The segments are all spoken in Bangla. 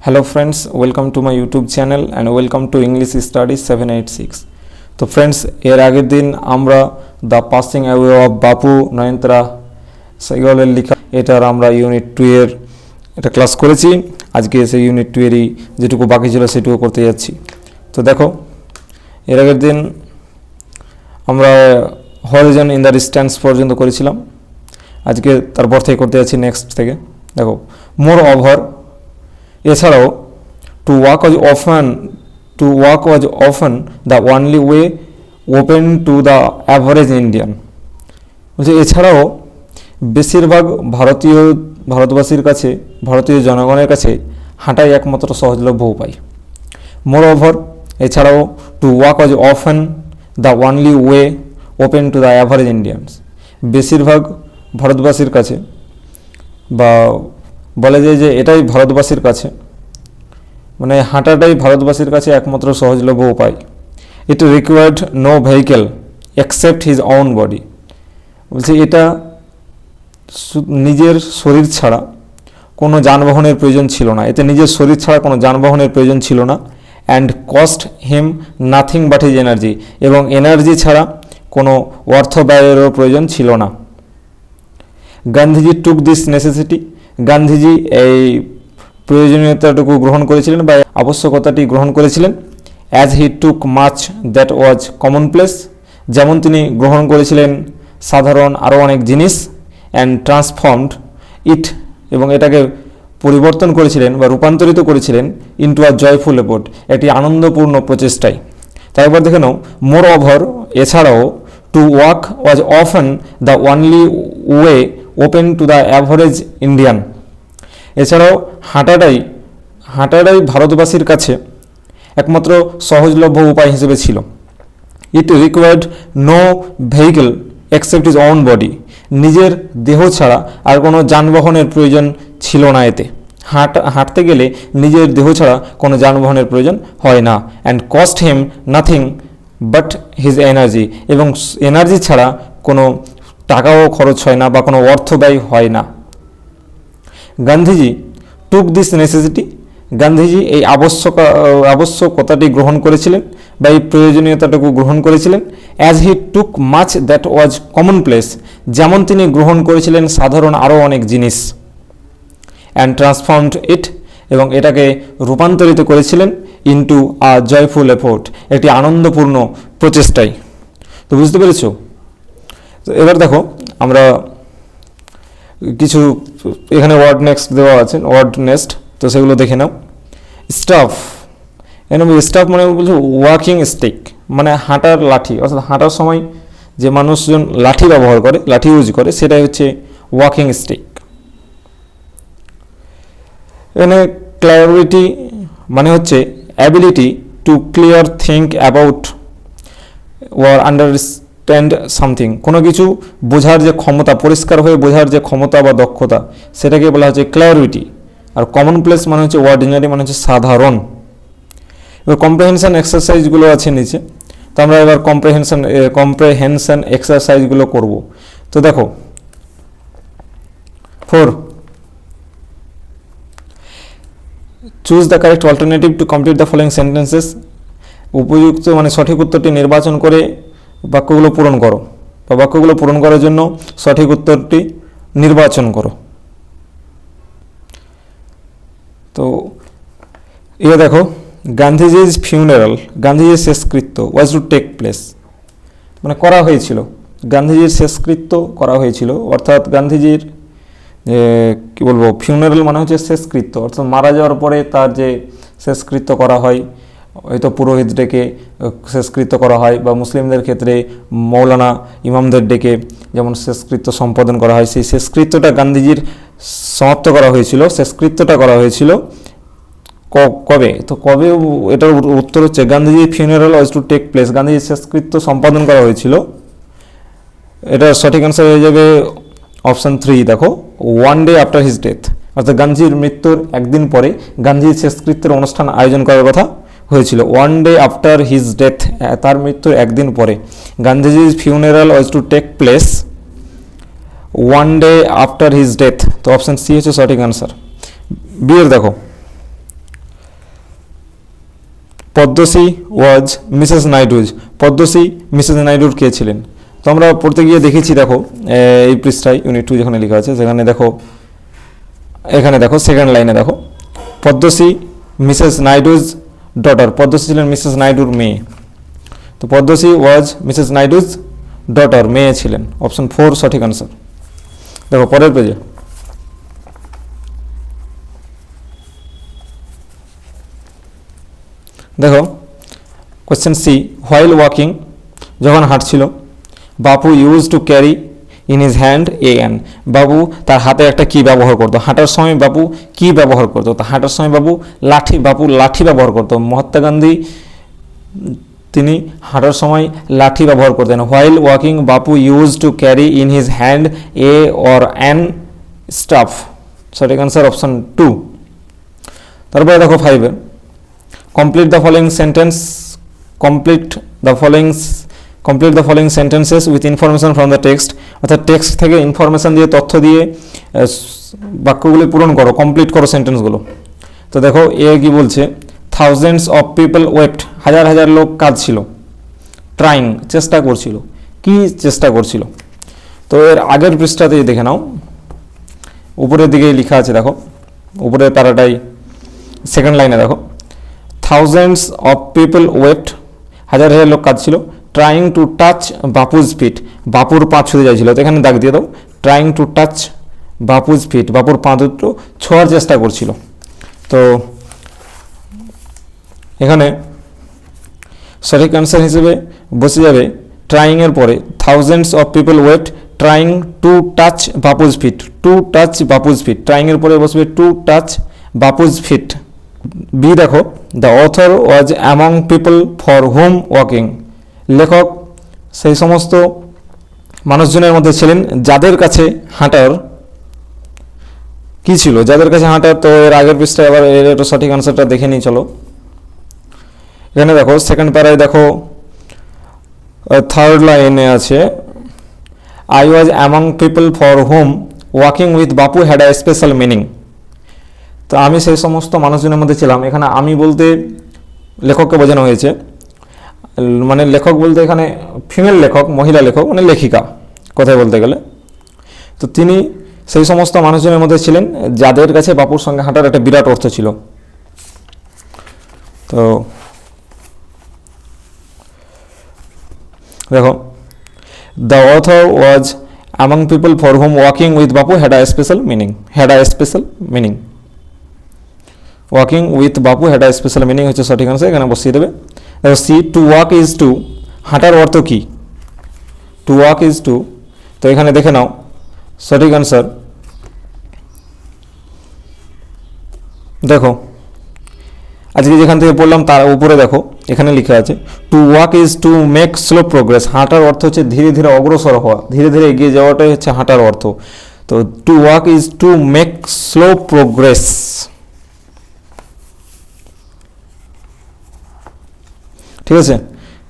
Hello friends, welcome to my YouTube channel and welcome to English Studies 786. তো ফ্রেন্ডস, এর আগের দিন আমরা দ্য পাসিং অ্যাওয়ে অফ বাপু নয়নতারা সেহগালের লেখা এটার আমরা ইউনিট 2 এর এটা ক্লাস করেছি। আজকে সেই ইউনিট 2 এরই যেটুকু বাকি ছিল সেটুকু করতে যাচ্ছি। তো দেখো, এর আগের দিন আমরা হরিজন ইন দ্য ডিস্টেন্স পর্যন্ত করেছিলাম। আজকে তারপর থেকে করতে যাচ্ছি নেক্সট থেকে। দেখো, মোর ওভার এছাড়াও to walk was often the only way open to the average Indian. বলছে এছাড়াও বেশিরভাগ ভারতবাসীর কাছে, ভারতীয় জনগণের কাছে হাঁটাই একমাত্র সহজলভ্য উপায়। মোর ওভার এছাড়াও to walk was often the only way open to the average Indians. বেশিরভাগ ভারতবাসীর কাছে, বা বলা যায় যে এটাই ভারতবাসীর কাছে, মানে হাঁটাটাই ভারতবাসীর কাছে একমাত্র সহজলভ্য উপায়। It required no vehicle except his own body. বলছে এটা নিজের শরীর ছাড়া কোনো যানবাহনের প্রয়োজন ছিল না, এতে নিজের শরীর ছাড়া কোনো যানবাহনের প্রয়োজন ছিল না। And cost him nothing but his energy, এবং এনার্জি ছাড়া কোনো অর্থ ব্যয়েরও প্রয়োজন ছিল না। Gandhiji took this necessity, Gandhiji এই প্রয়োজনীয়তাটুকু গ্রহণ করেছিলেন বা আবশ্যকতাটি গ্রহণ করেছিলেন। As he took much that was commonplace, যেমন তিনি গ্রহণ করেছিলেন সাধারণ আরও অনেক জিনিস। অ্যান্ড ট্রান্সফর্মড ইট, এবং এটাকে পরিবর্তন করেছিলেন বা রূপান্তরিত করেছিলেন ইন্টু আ জয়ফুল এফোর্ট, একটি আনন্দপূর্ণ প্রচেষ্টায়। তাই এবার দেখে নাও, মোর ওভার এছাড়াও to walk was often the only way open to the average Indian. এছাড়াও হাঁটাটাই ভারতবাসীর কাছে একমাত্র সহজলভ্য উপায় হিসেবে ছিল। It required no vehicle except his own body, নিজের দেহ ছাড়া আর কোনো যানবাহনের প্রয়োজন ছিল না এতে। হাঁটতে গেলে নিজের দেহ ছাড়া কোনো যানবাহনের প্রয়োজন হয় না। And cost him nothing but his energy, এবং এনার্জি ছাড়া কোনো টাকাও খরচ হয় না বা কোনো অর্থ ব্যয় হয় না। Gandhiji took this necessity, Gandhiji এই আবশ্যকতাটি গ্রহণ করেছিলেন বা এই প্রয়োজনীয়তাটুকু গ্রহণ করেছিলেন। As he took much that was common place, যেমন তিনি গ্রহণ করেছিলেন সাধারণ আরও অনেক জিনিস। অ্যান্ড ট্রান্সফর্মড ইট, এবং এটাকে রূপান্তরিত করেছিলেন ইন্টু আ জয়ফুল এফোর্ট, একটি আনন্দপূর্ণ প্রচেষ্টায়। তো বুঝতে পেরেছো? তো এবার দেখো, আমরা কিছু এখানে ওয়ার্ড নেক্সট দেওয়া আছে, ওয়ার্ড নেক্সট, তো সেগুলো দেখে নাও। স্টাফ, স্টাফ মানে বলছে ওয়াকিং স্টিক, মানে হাঁটার লাঠি, অর্থাৎ হাঁটার সময় যে মানুষজন লাঠি ব্যবহার করে, লাঠি ইউজ করে, সেটাই হচ্ছে ওয়াকিং স্টিক। এখানে ক্ল্যারিটি মানে হচ্ছে ability to clear think about or understand something, কোনো কিছু বোঝার যে ক্ষমতা, পরিষ্কার হয়ে বোঝার যে ক্ষমতা বা দক্ষতা, সেটাকে বলা হচ্ছে ক্ল্যারিটি। আর কমন প্লেস মানে হচ্ছে অর্ডিনারি, মানে হচ্ছে সাধারণ। এবার কম্প্রেহেনশন এক্সারসাইজগুলো আছে নিচে, তো আমরা এবার কম্প্রেহেনশন এক্সারসাইজগুলো করব। তো দেখো, 4, choose the correct alternative to complete the following sentences. উপযুক্ত মানে সঠিক উত্তরটি নির্বাচন করে বাক্যগুলো পূরণ করো, বা বাক্যগুলো পূরণ করার জন্য সঠিক উত্তরটি নির্বাচন করো। তো এবার দেখো, গান্ধীজির ফিউনারাল, গান্ধীজির শেষকৃত্য ওয়াজ টু টেক প্লেস, মানে করা হয়েছিল, গান্ধীজির শেষকৃত্য করা হয়েছিল। অর্থাৎ গান্ধীজির কী বলবো, ফিউনারাল মানে হচ্ছে শেষকৃত্য, অর্থাৎ মারা যাওয়ার পরে তার যে শেষকৃত্য করা হয়, হয়তো পুরোহিত ডেকে শেষকৃত্য করা হয়, বা মুসলিমদের ক্ষেত্রে মৌলানা ইমামদের ডেকে যেমন শেষকৃত্য সম্পাদন করা হয়, সেই শেষকৃত্যটা গান্ধীজির সমাপ্ত করা হয়েছিল, শেষকৃত্যটা করা হয়েছিল কবে? তো কবে, এটার উত্তর হচ্ছে গান্ধীজির funeral was to take place, গান্ধীজির শেষকৃত্য সম্পাদন করা হয়েছিল। এটার সঠিক অ্যান্সার হয়ে যাবে অপশান 3। দেখো, 1 day আফটার হিজ ডেথ, অর্থাৎ গান্ধীজির মৃত্যুর একদিন পরে গান্ধীজির শেষকৃত্যের অনুষ্ঠান আয়োজন করার কথা হয়েছিল। 1 day আফটার হিজ ডেথ, তার মৃত্যুর একদিন পরে। গান্ধীজির funeral was to take place 1 day after his death, তো অপশান সি হচ্ছে সঠিক অ্যান্সার। বিয়ের দেখো, Padmashri was Mrs Naidu's. Padmashri Mrs নাইডুর কে ছিলেন? তো আমরা পড়তে গিয়ে দেখেছি, দেখো এই পৃষ্ঠায় ইউনিট 2 যেখানে লেখা আছে সেখানে দেখো, এখানে দেখো সেকেন্ড লাইনে দেখো, পদ্মশ্রী মিসেস নাইডুজ ডটার। পদ্মশ্রী ছিলেন মিসেস নাইডুর মেয়ে। তো পদ্মশ্রী ওয়াজ মিসেস নাইডুজ ডটার, মেয়ে ছিলেন। অপশন 4 সঠিক আনসার। দেখো পরের পেজে, দেখো কোয়েশ্চেন সি, হোয়াইল ওয়াকিং, যখন হাঁটছিল, বাপু use to carry in his hand a an. বাবু তার হাতে একটা কি ব্যবহার করতো? হাঁটার সময় বাবু কি ব্যবহার করতো? তো হাঁটার সময় বাবু লাঠি ব্যবহার করতো। মহাত্মা গান্ধী তিনি হাঁটার সময় লাঠি ব্যবহার করতেন। While walking Bapu use to carry in his hand a or an staff. সঠিক আনসার অপশন 2। তারপরে দেখো 5-এ, complete the following sentence, complete the following sentences with information from the text. অর্থাৎ টেক্সট থেকে ইনফরমেশন দিয়ে, তথ্য দিয়ে বাক্যগুলি পূরণ করো, কমপ্লিট করো সেন্টেন্সগুলো। তো দেখো এ কি বলছে, থাউজেন্ডস অফ পিপল ওয়েপ্ট, হাজার হাজার লোক কাঁদছিল। ট্রাইং, চেষ্টা করছিল। কি চেষ্টা করছিল? তো এর আগের পৃষ্ঠাতে দেখে নাও, উপরের দিকে লেখা আছে, দেখো উপরের প্যারাটাই সেকেন্ড লাইনে দেখো, থাউজেন্ডস অফ পিপল ওয়েপ্ট, হাজার হাজার লোক কাঁদছিল। Trying to touch Bapu's feet, বাপুর পা ছুঁতে চাইছিল। তো এখানে দাগ দিয়ে দাও, trying to touch Bapu's feet, বাপুর পা দুটো ছোঁয়ার চেষ্টা করছিল। তো এখানে সঠিক অ্যান্সার হিসেবে বসে যাবে ট্রাইংয়ের পরে thousands of people wait trying to touch Bapu's feet. To touch Bapu's feet, ট্রাইংয়ের পরে বসবে to touch Bapu's feet. B দেখো, the author was among people for whom walking. লেখক সেই সমস্ত মানুষজনের মধ্যে ছিলেন যাদের কাছে হাঁটার কি ছিল, যাদের কাছে হাঁটার। তো এর আগের পৃষ্ঠায় আবার এর একটু সঠিক আনসারটা দেখে নিই, চলো। এখানে দেখো সেকেন্ড প্যারায় দেখো থার্ড লাইনে আছে, I was among people for home walking with Bapu had a special meaning. তো আমি সেই সমস্ত মানুষজনের মধ্যে ছিলাম। এখানে আমি বলতে লেখককে বোঝানো হয়েছে, মানে লেখক বলতে এখানে ফিমেল লেখক, মহিলা লেখক, মানে লেখিকা কথায় বলতে গেলে। তো তিনি সেই সমস্ত মানুষজনের মধ্যে ছিলেন যাদের কাছে বাপুর সঙ্গে হাঁটার একটা বিরাট অর্থ ছিল। তো দেখো, the author was among people for whom walking with Bapu had a special meaning. Walking with Bapu had a special meaning হচ্ছে সঠিক আনসার, এখানে বসিয়ে দেবে। দেখো C, to walk is to, হাঁটার অর্থ কি? টু ওয়াক ইজ টু, তো এখানে দেখে নাও সঠিক আনসার। দেখো আজকে যেখান থেকে পড়লাম তার উপরে দেখো এখানে লেখা আছে, two walk is to make slow progress. হাঁটার অর্থ হচ্ছে ধীরে ধীরে অগ্রসর হওয়া, ধীরে ধীরে এগিয়ে যাওয়াটাই হচ্ছে হাঁটার অর্থ। তো two walk is to make slow progress. ঠিক আছে,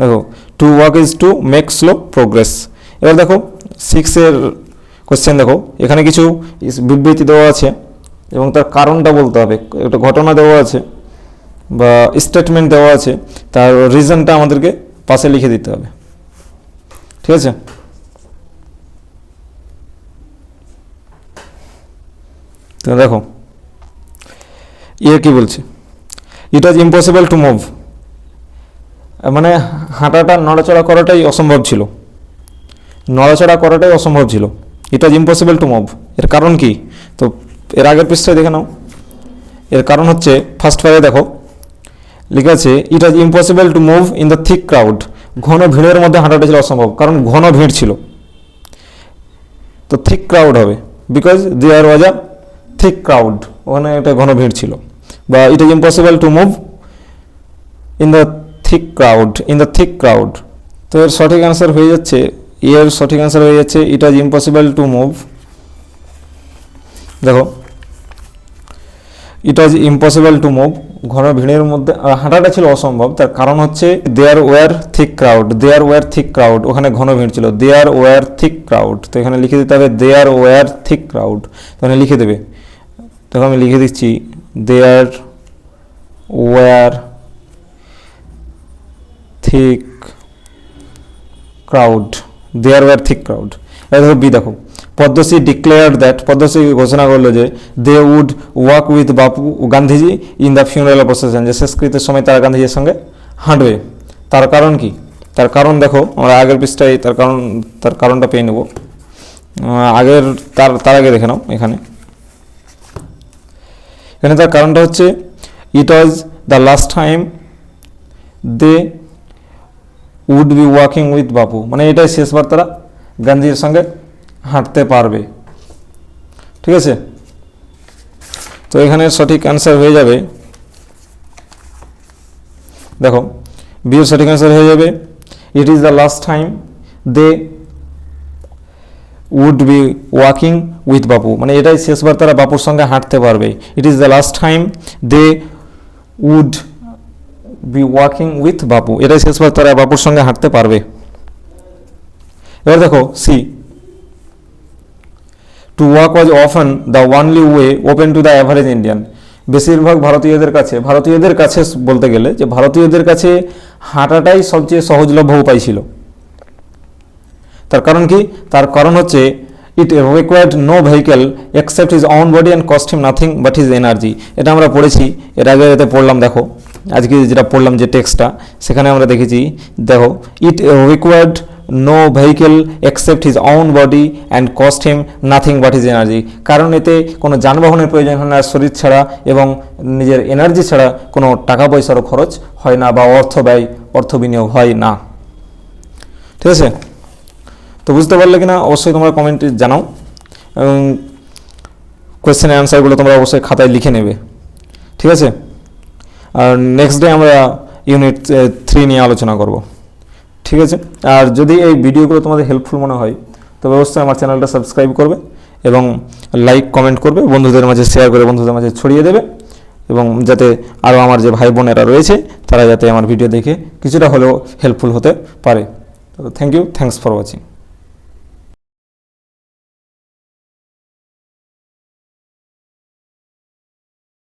দেখো two walk is to make slow progress. এবার দেখো 6-এর কোশ্চেন, দেখো এখানে কিছু বিবৃতি দেওয়া আছে এবং তার কারণটা বলতে হবে। একটা ঘটনা দেওয়া আছে বা স্টেটমেন্ট দেওয়া আছে, তার রিজনটা আমাদেরকে পাশে লিখে দিতে হবে। ঠিক আছে, তো দেখো কি বলছে, ইট ওয়াজ ইম্পসিবল টু মুভ, মানে হাঁটাটা নড়াচড়া করাটাই অসম্ভব ছিল, ইট ওয়াজ ইম্পসিবল টু মুভ। এর কারণ কি? তো এর আগের পৃষ্ঠায় দেখে নাও। এর কারণ হচ্ছে ফার্স্ট পারে দেখো লেখা আছে, it was impossible to move in the thick crowd. ঘন ভিড়ের মধ্যে হাঁটাটা ছিল অসম্ভব, কারণ ঘন ভিড় ছিল। তো থিক ক্রাউড হবে, because there was a thick crowd, ওখানে একটা ঘন ভিড় ছিল। বা it is impossible to move in the thick crowd. তো এর সঠিক অ্যান্সার হয়ে যাচ্ছে, it was impossible to move. দেখো it was impossible to move, ঘন ভিড়ের মধ্যে হাঁটাটা ছিল অসম্ভব। তার কারণ হচ্ছে দেয়ার ওয়ার থিক ক্রাউড, ওখানে ঘন ভিড় ছিল। দেয়ার ওয়ার থিক ক্রাউড, তো এখানে লিখে দিতে হবে দেয়ার ওয়ার থিক ক্রাউড, তাহলে লিখে দেবে। দেখো আমি লিখে দিচ্ছি, there were thick crowd. There were thick crowd. এবার দেখো বি দেখো, পদ্মশ্রী ডিক্লেয়ার্ড দ্যাট, পদ্মশ্রী ঘোষণা করলো যে they would walk with Bapu Gandhiji in the funeral procession, যে শেষকৃত্যের সময় তারা গান্ধীজির সঙ্গে হাঁটবে। তার কারণ কি? তার কারণ দেখো, আমরা আগের পৃষ্ঠায় তার কারণটা পেয়ে নেব। আগের তার আগে দেখে নাও, এখানে তার কারণটা হচ্ছে it was the last time they would be walking with Bapu, মানে এটাই শেষবার তারা গান্ধীজির সঙ্গে হাঁটতে পারবে। ঠিক আছে, তো এখানে সঠিক অ্যান্সার হয়ে যাবে, দেখো বিয়ের সঠিক অ্যান্সার হয়ে যাবে it is the last time they would be walking with Bapu, মানে এটাই শেষবার তারা বাপুর সঙ্গে হাঁটতে পারবে। It is the last time they would be walking with Bapu, এটাই শেষবার তারা বাপুর সঙ্গে হাঁটতে পারবে। এবার দেখো C, to walk was often the only way open to the average Indian, বেশিরভাগ ভারতীয়দের কাছে বলতে গেলে যে ভারতীয়দের কাছে হাঁটাটাই সবচেয়ে সহজলভ্য উপায় ছিল। তার কারণ কি? তার কারণ হচ্ছে it required no vehicle except his own body and cost him nothing but his energy, এটা আমরা পড়েছি এর আগে, এতে পড়লাম। দেখো আজকে যেটা পড়লাম যে টেক্সটটা, সেখানে আমরা দেখেছি, দেখো it required no vehicle except his own body and cost him nothing but his energy, কারণ এতে কোনো যানবাহনের প্রয়োজন হয় না শরীর ছাড়া, এবং নিজের এনার্জি ছাড়া কোনো টাকা পয়সারও খরচ হয় না বা অর্থ বিনিয়োগ হয় না। ঠিক আছে, তো বুঝতে পারলে কিনা অবশ্যই তোমরা কমেন্টে জানাও, এবং কোয়েশ্চেনের অ্যান্সারগুলো তোমরা অবশ্যই খাতায় লিখে নেবে। ঠিক আছে, আর নেক্সট ডে আমরা ইউনিট 3 নিয়ে আলোচনা করব। ঠিক আছে, আর যদি এই ভিডিওগুলো তোমাদের হেল্পফুল মনে হয় তবে অবশ্যই আমার চ্যানেলটা সাবস্ক্রাইব করবে এবং লাইক কমেন্ট করবে, বন্ধুদের মাঝে শেয়ার করে বন্ধুদের মাঝে ছড়িয়ে দেবে, এবং যাতে আরও আমার যে ভাই বোনেরা রয়েছে তারা যাতে আমার ভিডিও দেখে কিছুটা হলেও হেল্পফুল হতে পারে। তো thank you, thanks for watching.